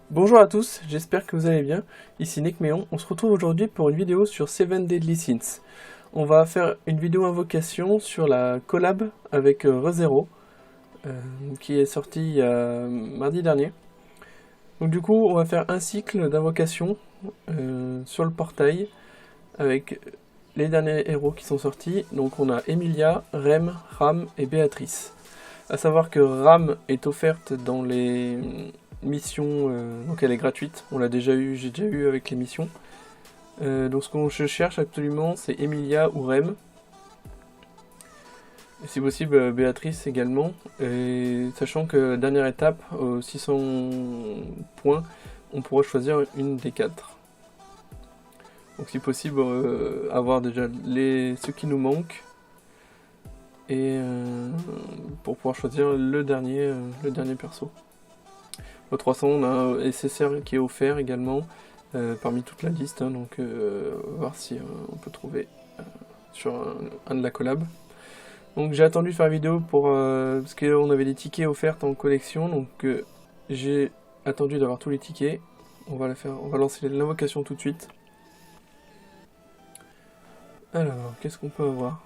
Bonjour à tous, j'espère que vous allez bien. Ici Nekméon, on se retrouve aujourd'hui pour une vidéo sur Seven Deadly Sins. On va faire une vidéo invocation sur la collab avec ReZero, qui est sortie il y a mardi dernier. Donc du coup, on va faire un cycle d'invocation sur le portail avec les derniers héros qui sont sortis. Donc on a Emilia, Rem, Ram et Béatrice. A savoir que Ram est offerte dans les missions, donc elle est gratuite, on l'a déjà eu, j'ai déjà eu avec les missions. Donc ce qu'on cherche absolument c'est Emilia ou Rem. Et si possible Béatrice également. Et sachant que dernière étape, aux 600 points, on pourra choisir une des 4. Donc si possible avoir déjà ceux qui nous manquent. Et pour pouvoir choisir le dernier perso. Au 300, on a un SSR qui est offert également parmi toute la liste, hein, donc on va voir si on peut trouver sur un de la collab. Donc j'ai attendu de faire la vidéo parce qu'on avait des tickets offerts en collection, donc j'ai attendu d'avoir tous les tickets. On va lancer l'invocation tout de suite. Alors, qu'est-ce qu'on peut avoir ?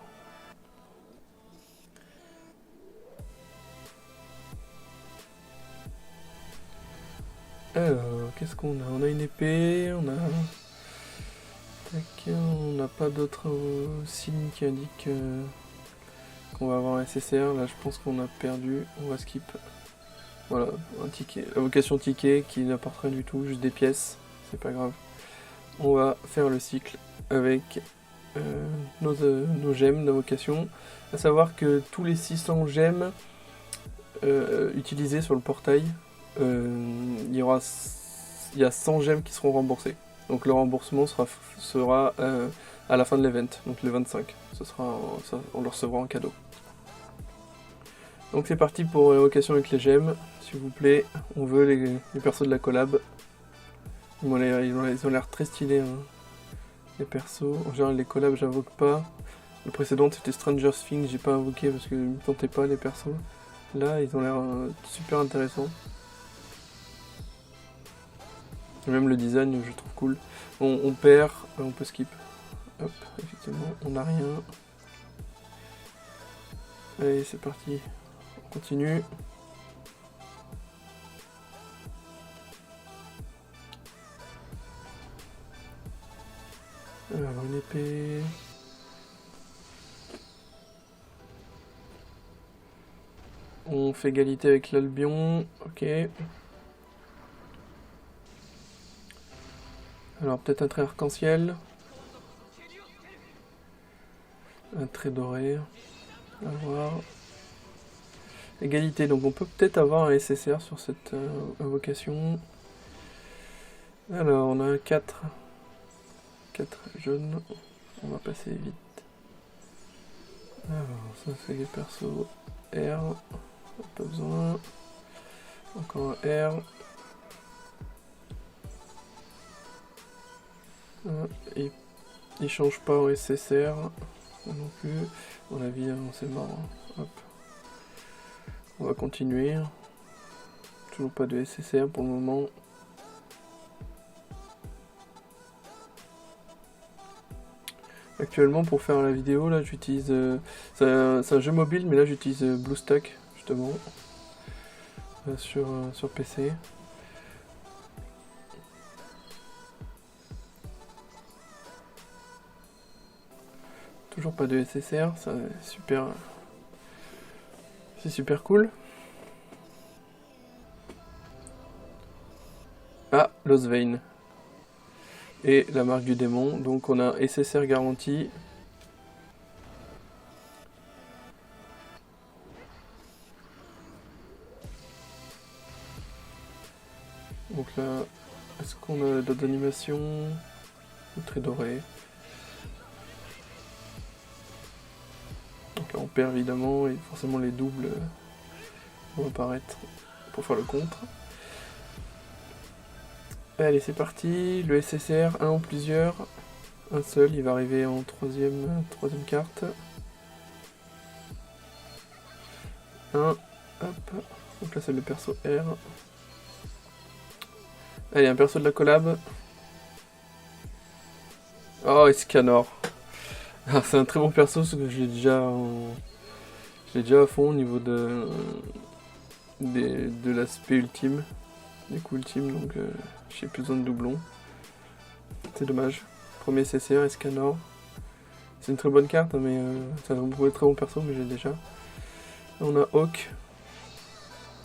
Alors, qu'est-ce qu'on a ? On a une épée, on a... Tac, on n'a pas d'autres signes qui indiquent qu'on va avoir un SSR. Là, je pense qu'on a perdu, on va skip. Voilà, un ticket, invocation ticket qui n'apporte rien du tout, juste des pièces, c'est pas grave. On va faire le cycle avec nos gemmes d'invocation. A savoir que tous les 600 gemmes utilisées sur le portail, il y a 100 gemmes qui seront remboursées. Donc le remboursement sera à la fin de l'event, donc le 25. On le recevra en cadeau. Donc c'est parti pour l'évocation avec les gemmes, s'il vous plaît. On veut les persos de la collab. Ils ont l'air très stylés, hein, les persos. En général, les collabs, j'invoque pas. Le précédent, c'était Stranger Things, j'ai pas invoqué parce que ne me tentaient pas les persos. Là, ils ont l'air super intéressants. Même le design, je trouve cool. Bon, on perd, on peut skip. Hop, effectivement, on n'a rien. Allez, c'est parti. On continue. Alors, une épée. On fait égalité avec l'Albion. Ok. Alors, peut-être un trait arc-en-ciel. Un trait doré. À voir. Égalité, donc on peut peut-être avoir un SSR sur cette invocation. Alors, on a 4 jaunes. On va passer vite. Alors, ça c'est les persos R. Pas besoin. Encore un R. Et il change pas en SSR non plus. On a vu, c'est mort. Hop. On va continuer. Toujours pas de SSR pour le moment. Actuellement, pour faire la vidéo, là, j'utilise... c'est un jeu mobile, mais là, j'utilise BlueStack, justement, sur PC. Toujours pas de SSR, c'est super cool. Ah, Losvein. Et la marque du démon, donc on a SSR garantie. Donc là, est-ce qu'on a d'autres animations? Très doré. Donc là on perd évidemment, et forcément les doubles vont apparaître pour faire le contre. Allez, c'est parti, le SSR, un ou plusieurs, un seul, il va arriver en troisième carte. Un, hop, donc là c'est le perso R. Allez, un perso de la collab. Oh, Escanor. Ah, c'est un très bon perso, parce que je l'ai déjà à fond au niveau de l'aspect ultime. Du coup, ultime, donc j'ai plus besoin de doublons. C'est dommage. Premier CC1, Escanor. C'est une très bonne carte, mais ça va me trouver très bon perso, mais j'ai déjà. On a Hawk.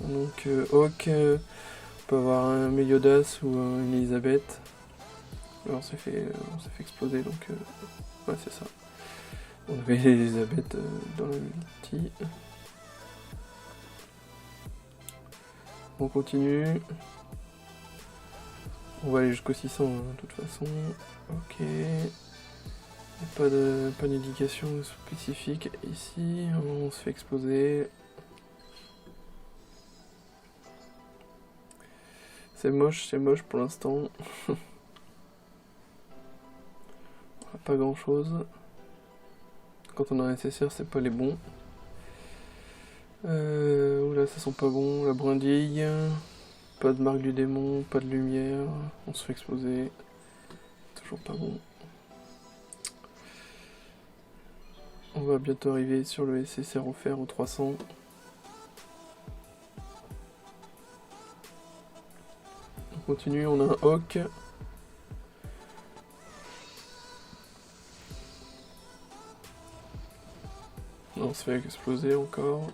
Donc Hawk, on peut avoir un Meliodas ou une Elisabeth. Alors on s'est fait exploser, donc ouais, c'est ça. On avait Elisabeth dans la multi. On continue. On va aller jusqu'au 600 de toute façon. Ok. Pas d'indication spécifique ici. On se fait exploser. C'est moche pour l'instant. Pas grand chose. Quand on a un SSR, c'est pas les bons. Oula, ça sent pas bon. La brindille. Pas de marque du démon, pas de lumière. On se fait exploser. Toujours pas bon. On va bientôt arriver sur le SSR offert au 300. On continue, on a un Hawk. On se fait exploser encore.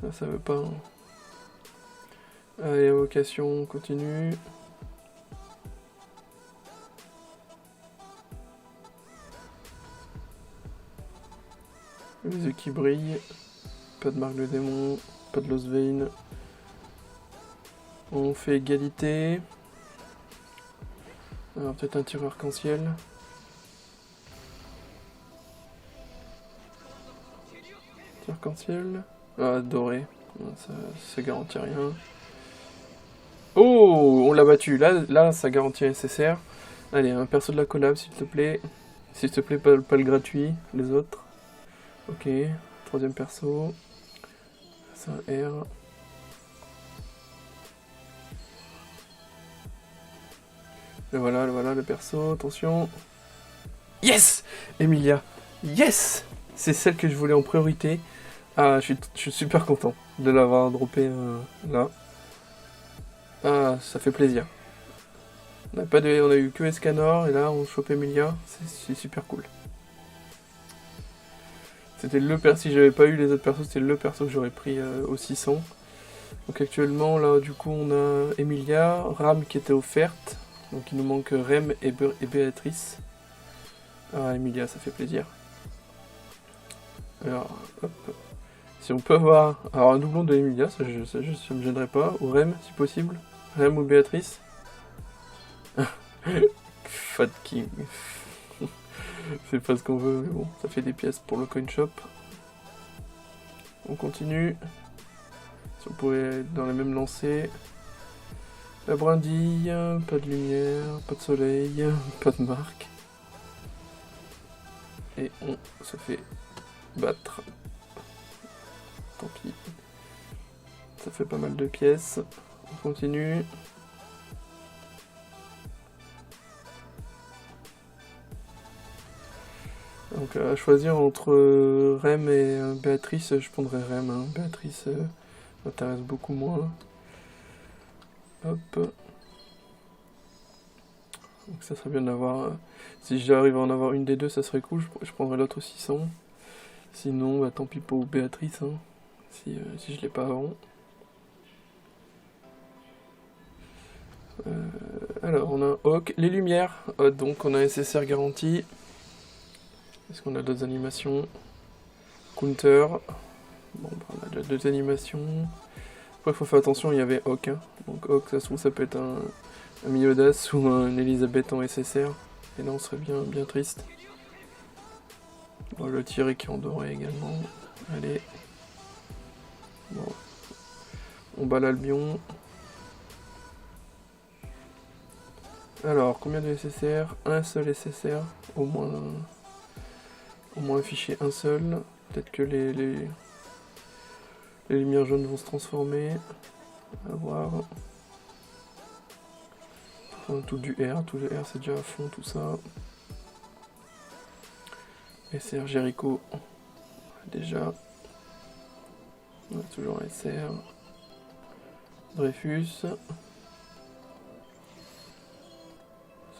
Là, ça veut pas. Allez, invocation, on continue. Les yeux qui brillent. Pas de marque de démon. Pas de Losvein. On fait égalité. Alors peut-être un tir arc-en-ciel. Tir arc-en-ciel. Ah, doré. Ça garantit rien. Oh, on l'a battu. Là, ça garantit un SSR. Allez, un perso de la collab, s'il te plaît. S'il te plaît, pas le gratuit. Les autres. Ok. Troisième perso. C'est un R. Et voilà, le perso. Attention. Yes, Emilia. Yes. C'est celle que je voulais en priorité. Ah, je suis super content de l'avoir droppé là. Ah, ça fait plaisir. On a eu que Escanor et là on chope Emilia. C'est super cool. C'était le perso, si j'avais pas eu les autres persos, c'était le perso que j'aurais pris au 600. Donc actuellement, là, du coup, on a Emilia, Ram qui était offerte. Donc il nous manque Rem et Béatrice. Ah, Emilia, ça fait plaisir. Alors, hop. Si on peut avoir alors, un doublon de Emilia, ça me gênerait pas. Ou Rem, si possible. Rem ou Béatrice. Fat King. C'est pas ce qu'on veut, mais bon, ça fait des pièces pour le coin shop. On continue. Si on pouvait être dans la même lancée. La brindille, pas de lumière, pas de soleil, pas de marque. Et on se fait battre. Tant pis. Ça fait pas mal de pièces. On continue. Donc à choisir entre Rem et Béatrice, je prendrais Rem. Hein. Béatrice m'intéresse beaucoup moins. Hop. Donc ça serait bien d'avoir... si j'arrive à en avoir une des deux, ça serait cool. Je prendrais l'autre 600. Sinon, bah, tant pis pour Béatrice. Hein, si je l'ai pas avant. Alors, on a un Hawk. Les lumières. Donc on a un SSR garanti. Est-ce qu'on a d'autres animations? Counter. Bon, bah, on a déjà 2 animations. Après, il faut faire attention, il y avait Hawk. Hein. Donc Hawk, ça se trouve, ça peut être un Meliodas ou un Elisabeth en SSR. Et là, on serait bien triste. Bon, le tiré qui est en doré également. Allez. Bon. On bat l'Albion. Alors, combien de SSR? Un seul SSR. Au moins afficher un seul. Peut-être que les lumières jaunes vont se transformer. À voir. Enfin, tout du R c'est déjà à fond tout ça. SR Jericho, déjà. On a toujours SR. Dreyfus. Ça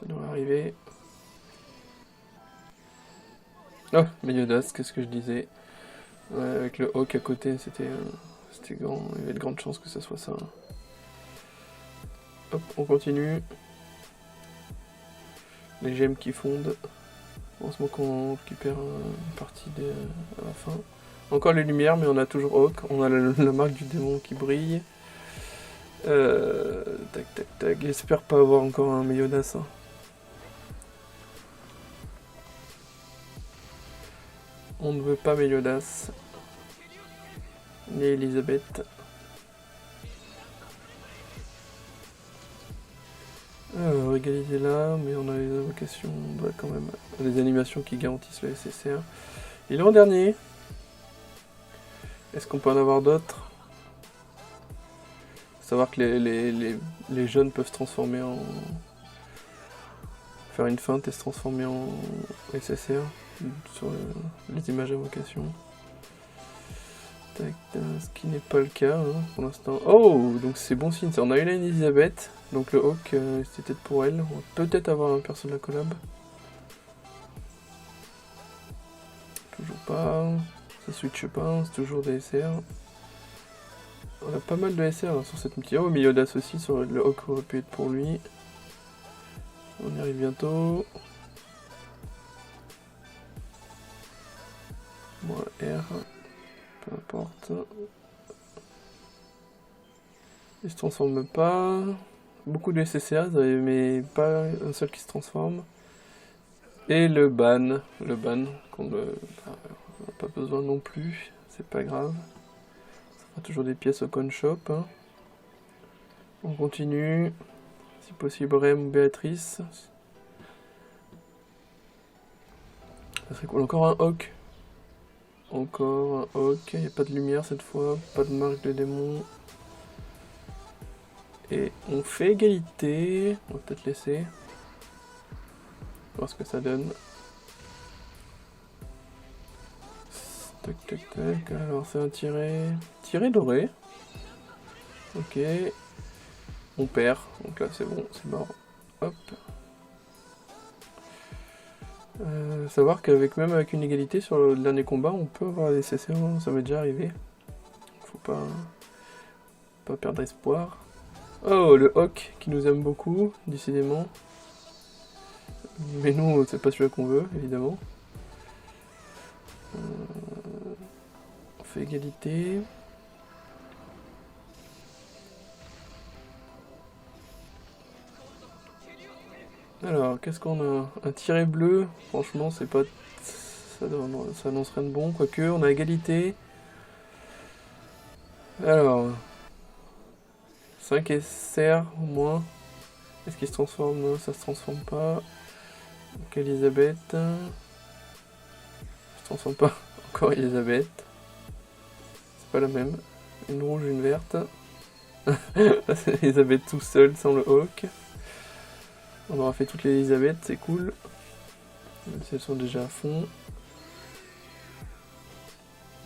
devrait arriver. Oh, Meliodas, qu'est-ce que je disais. Ouais, avec le Hawk à côté, c'était grand. Il y avait de grandes chances que ça soit ça. Hop, on continue. Les gemmes qui fondent. Heureusement qu'on récupère une partie à la fin. Encore les lumières, mais on a toujours Hawk. On a la marque du démon qui brille. Tac, tac, tac. J'espère pas avoir encore un Meliodas. Hein. On ne veut pas Meliodas. Ni Elisabeth. Alors, égaliser là, mais on a les invocations, on doit quand même... Les animations qui garantissent le SSR. Et l'an dernier, est-ce qu'on peut en avoir d'autres? Savoir que les jeunes peuvent se transformer en... Faire une feinte et se transformer en SSR sur les images d'invocation. Tac, ce qui n'est pas le cas hein, pour l'instant. Oh, donc c'est bon signe. On a eu là une Elisabeth, donc le Hawk c'était pour elle. On va peut-être avoir un perso de la collab. Toujours pas. Ça switch pas, c'est toujours des SR. On a pas mal de SR hein, sur cette multi. Oh, Meliodas aussi, sur le Hawk aurait pu être pour lui. On y arrive bientôt. Bon, R. Peu importe. Il se transforme pas. Beaucoup de SSR, mais pas un seul qui se transforme. Et le ban. Le ban, qu'on n'a pas besoin non plus. C'est pas grave. Ça fera toujours des pièces au coin shop. Hein. On continue. Si possible, Rem ou Béatrice. Ça serait cool. Encore un Hawk. Encore un Hawk. Il n'y a pas de lumière cette fois. Pas de marque de démon. Et on fait égalité. On va peut-être laisser. Voir ce que ça donne. Tac tac tac. Alors c'est un tiré. Tiré doré. Ok. On perd. Donc là c'est bon, c'est mort. Hop. Savoir qu'avec même avec une égalité sur le dernier combat, on peut avoir des CC1, ça m'est déjà arrivé. Faut pas perdre espoir. Oh, le Hawk qui nous aime beaucoup, décidément. Mais nous, c'est pas celui-là qu'on veut, évidemment. On fait égalité. Alors, qu'est-ce qu'on a? Un tiret bleu, franchement, c'est pas... Ça annonce rien de bon, quoique, on a égalité. Alors... 5 SR au moins. Est-ce qu'il se transforme? Non, ça se transforme pas. Donc Elisabeth. Ça se transforme pas. Encore Elisabeth. C'est pas la même. Une rouge, une verte. C'est Elisabeth tout seul sans le Hawk. On aura fait toutes les Elisabeth, c'est cool. Même si elles sont déjà à fond.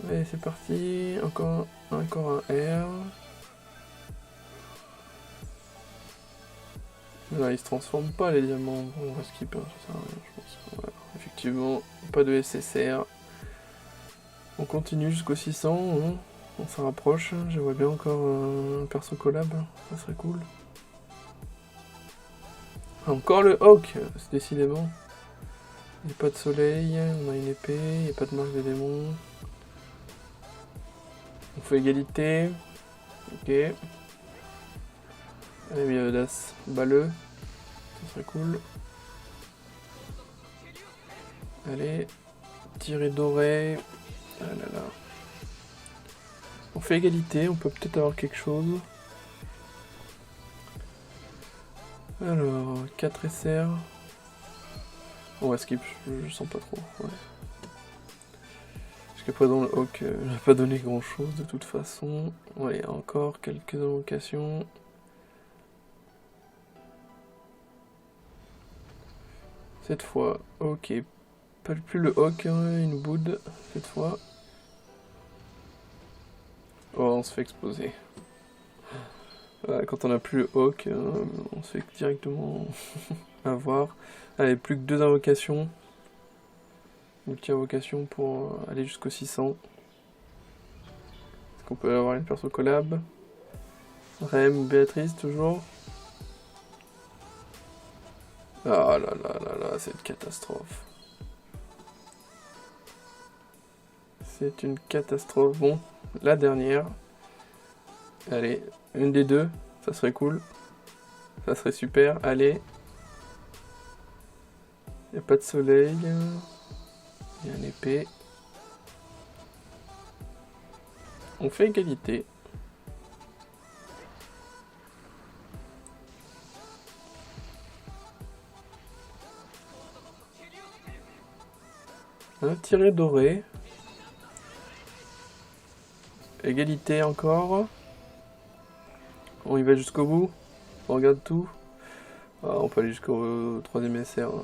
Allez, c'est parti. Encore un R. Là, ils se transforment pas les diamants. On va skipper, ça sert à rien, je pense. Voilà. Effectivement, pas de SSR. On continue jusqu'au 600. Hein. On s'en rapproche. J'aimerais bien encore un perso collab. Ça serait cool. Encore le Hawk, décidément. Il n'y a pas de soleil, on a une épée, il n'y a pas de marque de démon. On fait égalité. Ok. Allez, Meliodas, bas-le. Ça serait cool. Allez. Tiré doré. Ah là là. On fait égalité, on peut peut-être avoir quelque chose. Alors, 4 SR. On va skip, je sens pas trop. Ouais. Jusqu'à présent, le Hawk n'a pas donné grand chose de toute façon. Ouais, encore quelques invocations. Cette fois, ok. Pas plus le Hawk, hein, il nous boude cette fois. Oh, on se fait exploser. Voilà, quand on a plus le Hawk, on se fait directement avoir. Allez, plus que 2 invocations. Multi-invocation pour aller jusqu'au 600. Est-ce qu'on peut avoir une perso collab? Rem, Béatrice, toujours. Ah là là là là, c'est une catastrophe. C'est une catastrophe. Bon, la dernière. Allez, une des deux, ça serait cool. Ça serait super. Allez. Il n'y a pas de soleil. Il y a une épée. On fait égalité. Un tiré doré. Égalité encore. On y va jusqu'au bout. On regarde tout. Ah, on peut aller jusqu'au 3ème SR. Hein.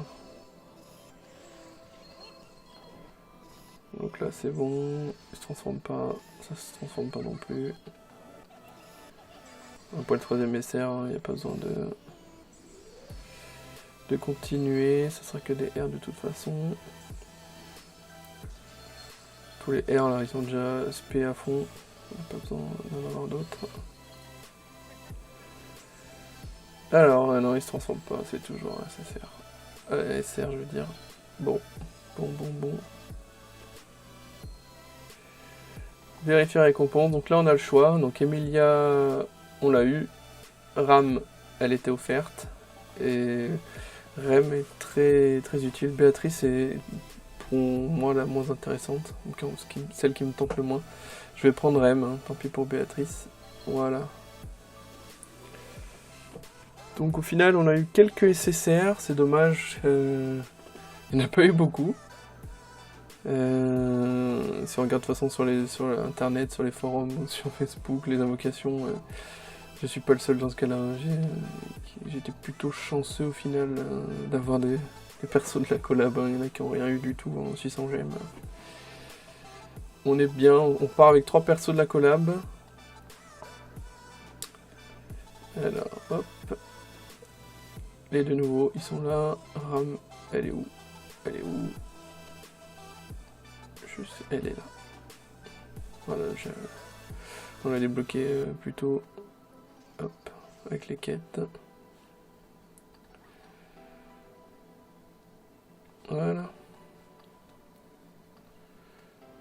Donc là c'est bon. Il se transforme pas. Ça se transforme pas non plus. Pour le 3ème SR, il n'y a pas besoin de continuer. Ça sera que des R de toute façon. Tous les R là ils sont déjà SP à fond. On n'a pas besoin d'en avoir d'autres. Alors, non, il se transforme pas, c'est toujours SSR. SR, je veux dire. Bon. Vérifier la récompense. Donc là, on a le choix. Donc Emilia, on l'a eu. Ram, elle était offerte. Et Rem est très, très utile. Béatrice est pour moi la moins intéressante. Donc, celle qui me tente le moins. Je vais prendre Rem, hein. Tant pis pour Béatrice. Voilà. Donc au final, on a eu quelques SSR, c'est dommage, il n'y en a pas eu beaucoup. Si on regarde de toute façon sur internet, sur les forums, ou sur Facebook, les invocations, je suis pas le seul dans ce cas-là. J'étais plutôt chanceux au final d'avoir des persos de la collab, hein. Il y en a qui n'ont rien eu du tout en 600 gemmes. On est bien, on part avec 3 persos de la collab. Alors, hop. Et de nouveau, ils sont là. Ram, elle est où? Elle est où? Elle est là. Voilà, on va les bloquer plutôt. Hop, avec les quêtes. Voilà.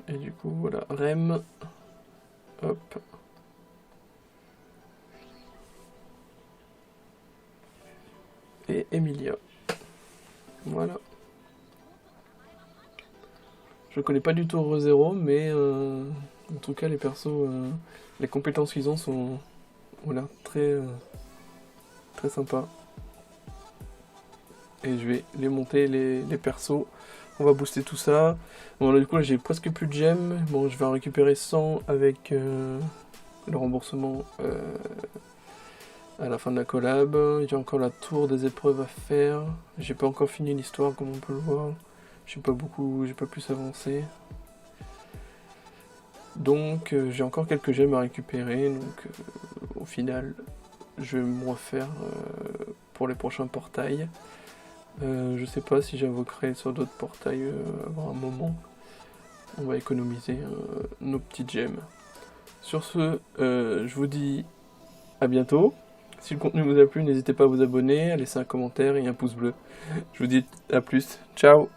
Et du coup, voilà, Rem. Hop. Et Emilia. Voilà. Je connais pas du tout ReZero, mais en tout cas les persos, les compétences qu'ils ont sont voilà, très, très sympas. Et je vais les monter, les persos. On va booster tout ça. Bon là du coup là, j'ai presque plus de gemmes. Bon je vais en récupérer 100 avec le remboursement à la fin de la collab. J'ai encore la tour des épreuves à faire. J'ai pas encore fini l'histoire comme on peut le voir. J'ai pas plus avancé. Donc j'ai encore quelques gemmes à récupérer. Donc au final, je vais me refaire pour les prochains portails. Je sais pas si j'invoquerai sur d'autres portails avant un moment. On va économiser nos petites gemmes. Sur ce, je vous dis à bientôt. Si le contenu vous a plu, n'hésitez pas à vous abonner, à laisser un commentaire et un pouce bleu. Je vous dis à plus. Ciao!